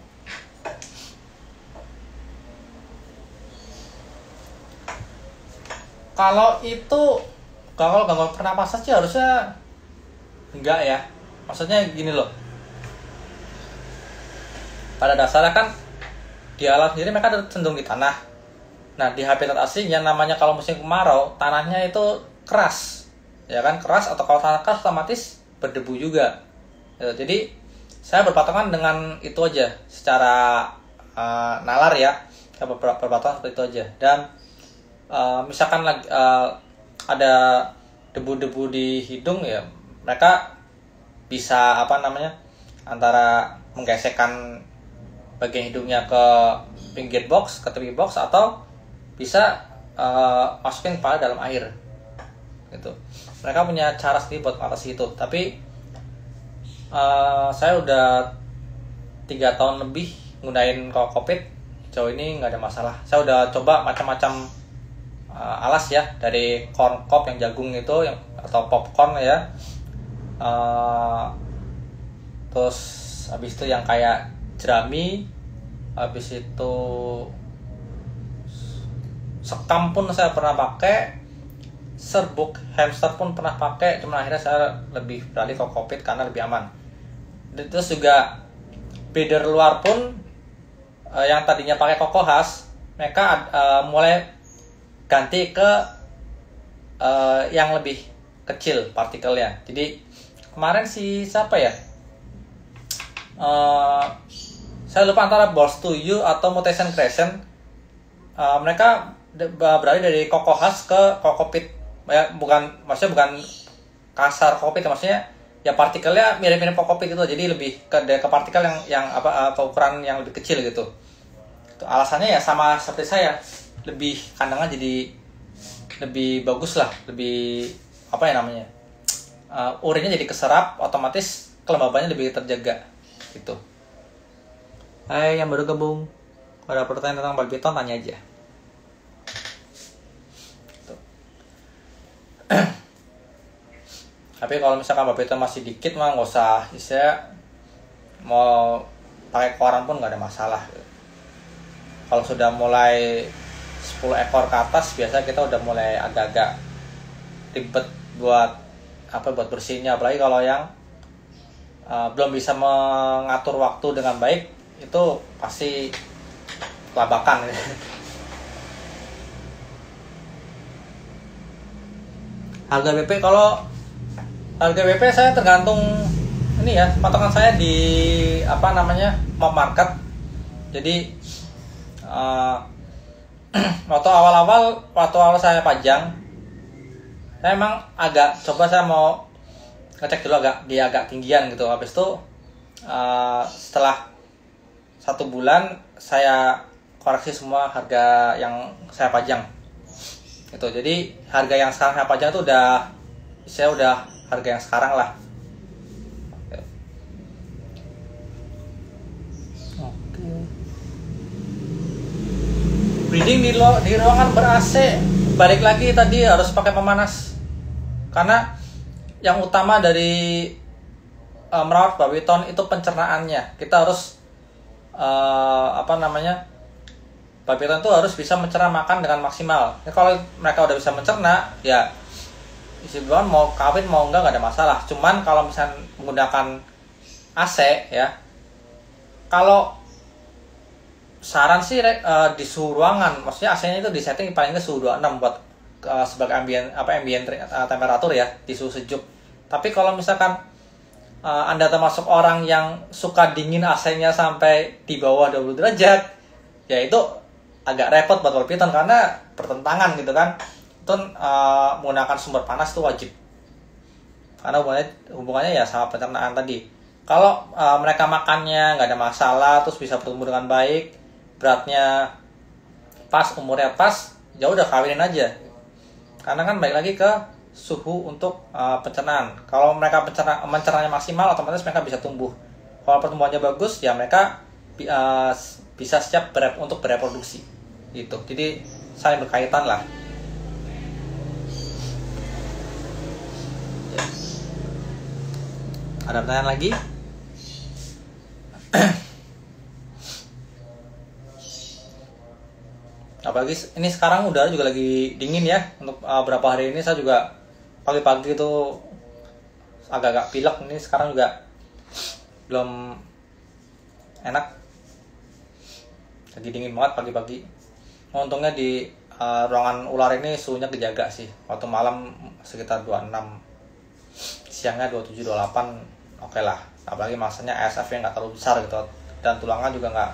Kalau gangguan pernapasan sih harusnya enggak ya. Maksudnya gini loh. Pada dasarnya kan di alam sendiri mereka cenderung di tanah. Nah, di habitat asli yang namanya kalau musim kemarau, tanahnya itu keras. Ya kan, keras, atau kalau tanah keras otomatis berdebu juga. Jadi saya berpatokan dengan itu aja secara nalar ya. Saya berpatokan seperti itu aja. Dan misalkan ada debu-debu di hidung ya, mereka bisa antara menggesekkan bagian hidungnya ke pinggir box, ke tepi box, atau bisa masukin kepala dalam air gitu. Mereka punya cara sendiri buat mengatasi itu. Tapi saya udah 3 tahun lebih gunain kokopit, jauh ini nggak ada masalah. Saya udah coba macam-macam alas ya, dari corn cob yang jagung itu atau popcorn ya, terus habis itu yang kayak jerami, habis itu sekam pun saya pernah pakai, serbuk hamster pun pernah pakai. Cuma akhirnya saya lebih beralih ke kokopit karena lebih aman. Dan terus juga breeder luar pun yang tadinya pakai koko khas, mereka mulai ganti ke yang lebih kecil partikelnya. Jadi kemarin siapa ya, saya lupa antara Balls to You atau Mutation Crescent, mereka beralih dari koko khas ke kokopit ya, maksudnya bukan kasar kokopit, maksudnya ya partikelnya mirip-mirip kokopit itu, jadi lebih ke partikel yang ke ukuran yang lebih kecil gitu. Itu alasannya ya sama seperti saya, lebih kandangnya jadi lebih bagus lah, lebih urinnya jadi keserap, otomatis kelembabannya lebih terjaga gitu. Hai yang baru gabung, kalau ada pertanyaan tentang badminton tanya aja. Tapi kalau misalkan badminton masih dikit mah nggak usah, saya mau pakai koran pun nggak ada masalah. Kalau sudah mulai 10 ekor ke atas, biasa kita udah mulai agak-agak ribet buat bersihnya. Apalagi kalau yang belum bisa mengatur waktu dengan baik, itu pasti labakan. Harga BP saya tergantung ini ya, patokan saya di Mop Market. Jadi waktu awal saya pajang, saya emang saya mau ngecek dulu agak tinggian gitu. Habis itu setelah 1 bulan saya koreksi semua harga yang saya pajang gitu. Jadi harga yang sekarang saya pajang itu udah harga yang sekarang lah. Oke. Breeding di ruangan ber-AC, balik lagi tadi harus pakai pemanas. Karena yang utama dari merawat badminton itu pencernaannya. Kita harus badminton itu harus bisa mencerna makan dengan maksimal. Ya, kalau mereka udah bisa mencerna, ya isi bulan mau kawin mau enggak ada masalah. Cuman kalau misalnya menggunakan AC ya, kalau saran sih di suhu ruangan, maksudnya AC-nya itu disetting paling ke suhu 26 buat sebagai ambient temperatur ya, di suhu sejuk. Tapi kalau misalkan Anda termasuk orang yang suka dingin AC-nya sampai di bawah 20 derajat, ya itu agak repot buat Piton karena bertentangan gitu kan. Itu menggunakan sumber panas itu wajib. Karena hubungannya ya sama pencernaan tadi. Kalau mereka makannya nggak ada masalah, terus bisa bertumbuh dengan baik, beratnya pas, umurnya pas, ya udah kawinin aja. Karena kan balik lagi ke suhu untuk pencernaan. Kalau mereka mencernaannya maksimal, otomatis mereka bisa tumbuh. Kalau pertumbuhannya bagus, ya mereka bisa siap untuk bereproduksi. Gitu. Jadi saling berkaitan lah. Ada pertanyaan lagi? Apalagi ini sekarang udara juga lagi dingin ya. Untuk beberapa hari ini saya juga pagi-pagi itu agak-agak pilek. Ini sekarang juga belum enak, lagi dingin banget pagi-pagi. Untungnya di ruangan ular ini suhunya kejaga sih. Waktu malam sekitar 26, siangnya 27, 28, oke lah. Apalagi masanya ASF-nya nggak terlalu besar gitu, dan tulangnya juga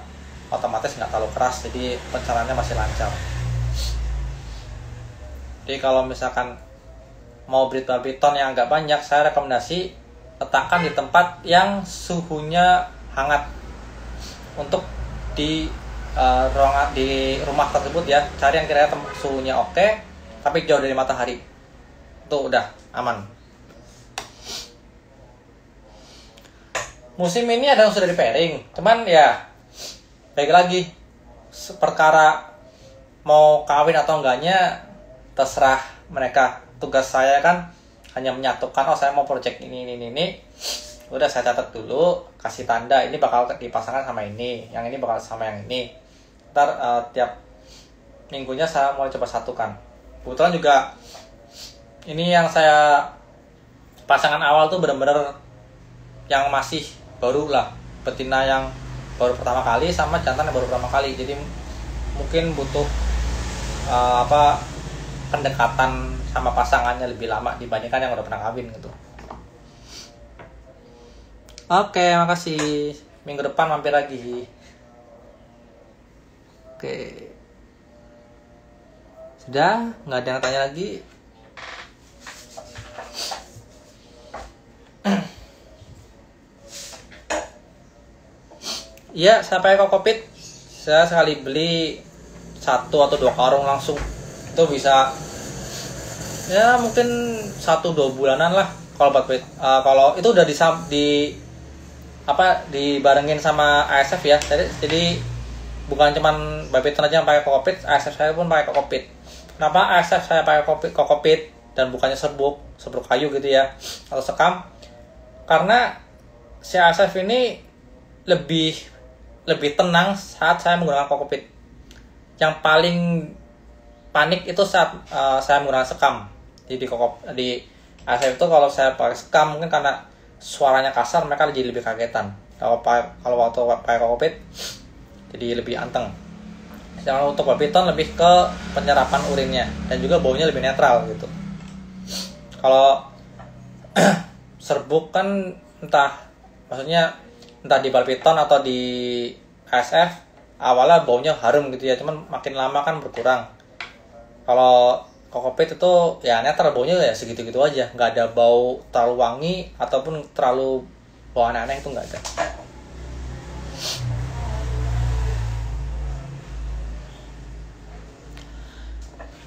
otomatis nggak terlalu keras, jadi pencernaannya masih lancar. Jadi kalau misalkan mau breed babi piton yang agak banyak, saya rekomendasi letakkan di tempat yang suhunya hangat. Untuk di rumah tersebut ya, cari yang kira-kira suhunya oke, tapi jauh dari matahari. Itu udah aman. Musim ini ada yang sudah di pairing, cuman ya baik lagi, perkara mau kawin atau enggaknya terserah mereka. Tugas saya kan hanya menyatukan, oh saya mau project ini. Udah saya catat dulu, kasih tanda ini bakal dipasangkan sama ini, yang ini bakal sama yang ini. Ntar tiap minggunya saya mulai coba satukan. Kebetulan juga ini yang saya pasangan awal tuh benar-benar yang masih baru lah, betina yang baru pertama kali sama jantan yang baru pertama kali, jadi mungkin butuh pendekatan sama pasangannya lebih lama dibandingkan yang udah pernah kawin gitu. Oke, makasih. Minggu depan mampir lagi. Oke, sudah nggak ada yang tanya lagi. Iya, saya pakai kokopit. Saya sekali beli 1 atau 2 karung langsung. Itu bisa ya mungkin 1-2 bulanan lah kalau buat kalau itu udah dibarengin sama ASF ya. Jadi bukan cuman babi piton aja yang pakai kokopit, ASF saya pun pakai kokopit. Kenapa ASF saya pakai kokopit dan bukannya serbuk kayu gitu ya atau sekam? Karena si ASF ini lebih tenang saat saya menggunakan kokopit. Yang paling panik itu saat saya menggunakan sekam. Jadi di ASF itu kalau saya pakai sekam mungkin karena suaranya kasar, mereka jadi lebih kagetan. Kalau waktu pakai kokopit jadi lebih anteng. Sedangkan untuk babi piton lebih ke penyerapan urinnya dan juga baunya lebih netral gitu. Kalau serbuk kan entah di babi piton atau di ASF awalnya baunya harum gitu ya, cuman makin lama kan berkurang. Kalau kokopit itu ya netral, baunya ya segitu-gitu aja, nggak ada bau terlalu wangi ataupun terlalu bau aneh-aneh, itu nggak ada.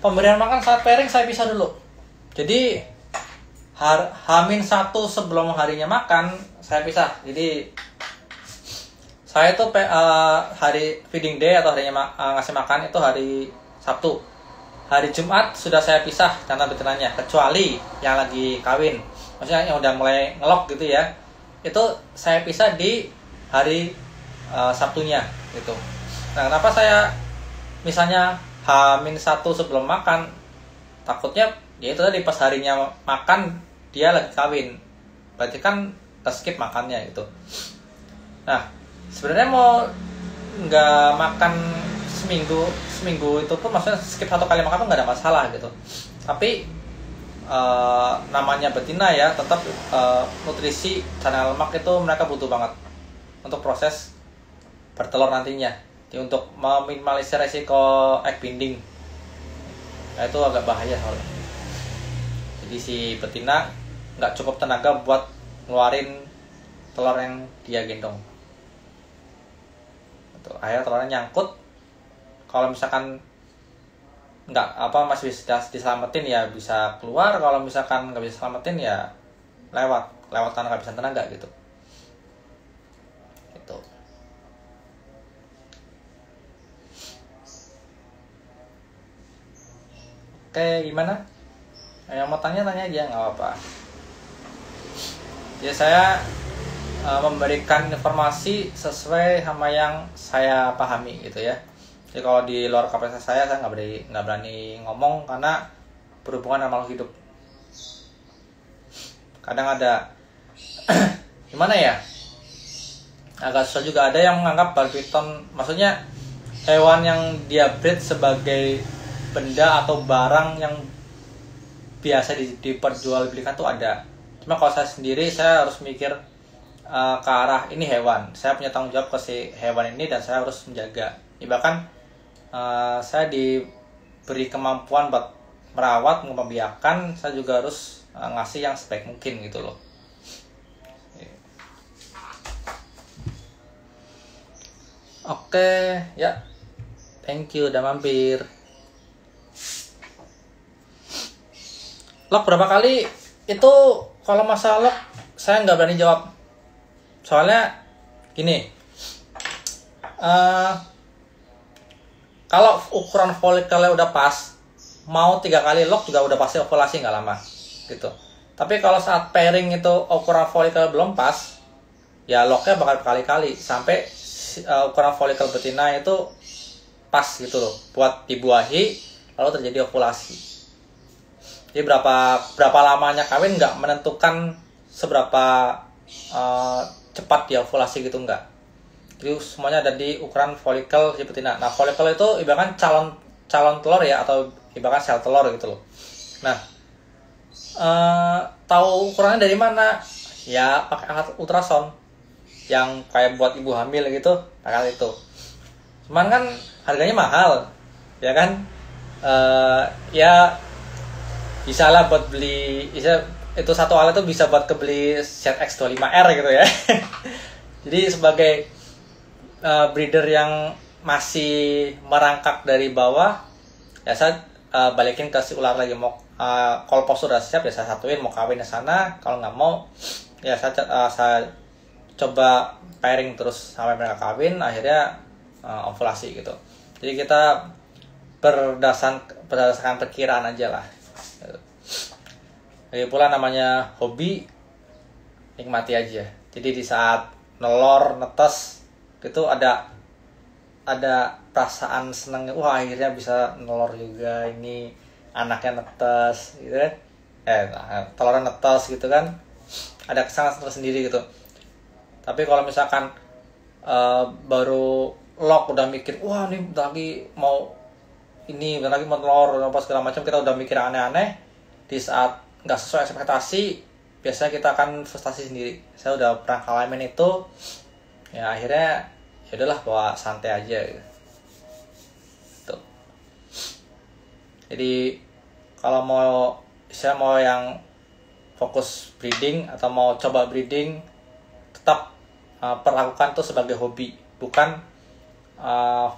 Pemberian makan saat pairing saya bisa dulu. Jadi H-1 sebelum harinya makan saya pisah. Jadi saya tuh hari feeding day atau harinya ngasih makan itu hari Sabtu. Hari Jumat sudah saya pisah jantan betinanya, kecuali yang lagi kawin. Maksudnya yang udah mulai ngelok gitu ya. Itu saya pisah di hari Sabtunya gitu. Nah, kenapa saya misalnya H-1 sebelum makan? Takutnya ya itu tadi pas harinya makan dia lagi kawin. Berarti kan skip makannya gitu. Nah, sebenarnya mau nggak makan seminggu itu pun maksudnya skip 1 kali makan tuh nggak ada masalah gitu. Tapi namanya betina ya, tetap nutrisi cadangan lemak itu mereka butuh banget untuk proses bertelur nantinya. Jadi untuk meminimalisir resiko egg binding, nah, itu agak bahaya soalnya. Jadi si betina nggak cukup tenaga buat ngeluarin telur yang dia gendong. Akhirnya telurnya nyangkut. Kalau misalkan masih bisa diselamatin ya bisa keluar, kalau misalkan nggak bisa selamatin ya lewat karena nggak bisa tenaga gitu. Itu. Oke, gimana? Yang mau tanya aja, nggak apa-apa. Ya saya memberikan informasi sesuai sama yang saya pahami gitu ya. Jadi kalau di luar kapasitas saya nggak berani ngomong karena berhubungan sama makhluk hidup. Kadang ada gimana ya? Agak susah juga, ada yang menganggap bal piton, maksudnya hewan yang dia breed sebagai benda atau barang yang biasa diperjualbelikan tuh ada. Cuma kalau saya sendiri, saya harus mikir ke arah ini hewan. Saya punya tanggung jawab ke si hewan ini dan saya harus menjaga. Bahkan saya diberi kemampuan buat merawat, membiarkan, saya juga harus ngasih yang sebaik mungkin gitu loh. Oke, ya. Thank you udah mampir. Log berapa kali? Itu kalau masalah log saya nggak berani jawab. Soalnya gini. Kalau ukuran folikelnya udah pas, mau 3 kali lock juga udah pasti ovulasi nggak lama, gitu. Tapi kalau saat pairing itu ukuran folikel belum pas, ya locknya bakal berkali-kali sampai ukuran folikel betina itu pas gitu loh, buat dibuahi lalu terjadi ovulasi. Jadi berapa lamanya kawin nggak menentukan seberapa cepat dia ovulasi gitu, nggak. Jadi semuanya ada di ukuran folikel si betina. Nah, folikel itu ibaratkan calon telur ya, atau ibaratkan sel telur gitu loh. Nah, tahu ukurannya dari mana? Ya pakai alat ultrasound yang kayak buat ibu hamil gitu, pakai itu. Cuman kan harganya mahal, ya kan? Ya bisa lah buat beli, itu satu alat tuh bisa buat kebeli set X25R gitu ya. Jadi sebagai breeder yang masih merangkak dari bawah, ya saya balikin ke si ular lagi. Mau kalau postur udah siap ya saya satuin, mau kawin ke sana. Kalau nggak mau ya saya coba pairing terus sampai mereka kawin, akhirnya ovulasi gitu. Jadi kita berdasarkan perkiraan aja lah. Lagi pula namanya hobi, nikmati aja. Jadi di saat nelor netes itu ada perasaan senangnya, wah akhirnya bisa nelor juga, ini anaknya netes gitu kan, telurnya netes gitu kan, ada kesan tersendiri gitu. Tapi kalau misalkan baru lock udah mikir, wah ini bentar lagi mau telur apa segala macam, kita udah mikir aneh-aneh, di saat nggak sesuai ekspektasi biasanya kita akan frustasi sendiri. Saya udah pernah ngalamin itu, ya akhirnya ya udahlah, bawa santai aja gitu. Jadi kalau saya mau yang fokus breeding atau mau coba breeding, tetap perlakukan tuh sebagai hobi, bukan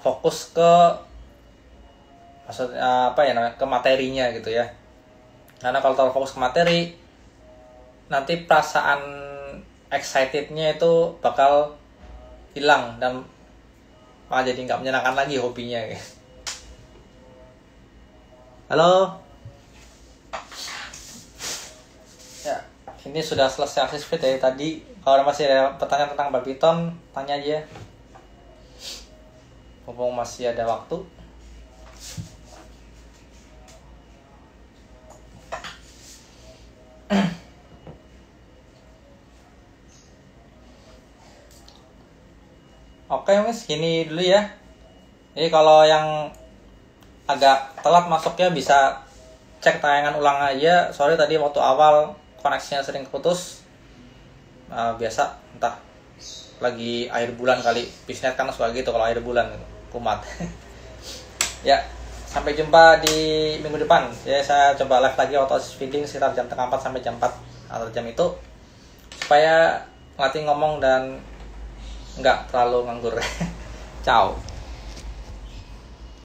fokus ke maksudnya ke materinya gitu ya. Karena kalau terlalu fokus ke materi, nanti perasaan excitednya itu bakal hilang dan malah jadi nggak menyenangkan lagi hobinya. Halo. Ya, ini sudah selesai akses feed dari tadi. Kalau masih ada pertanyaan tentang bal piton, tanya aja. Mumpung masih ada waktu. Oke, Mas, gini dulu ya. Jadi kalau yang agak telat masuknya bisa cek tayangan ulang aja. Sorry tadi waktu awal koneksinya sering putus. Biasa entah lagi akhir bulan kali, bisnet kan suka gitu kalau akhir bulan kumat. Ya, sampai jumpa di minggu depan. Ya, saya coba live lagi auto assist feeding sekitar jam 3:30 sampai jam 4 atau jam itu supaya ngelatih ngomong dan nggak terlalu nganggur. Ciao.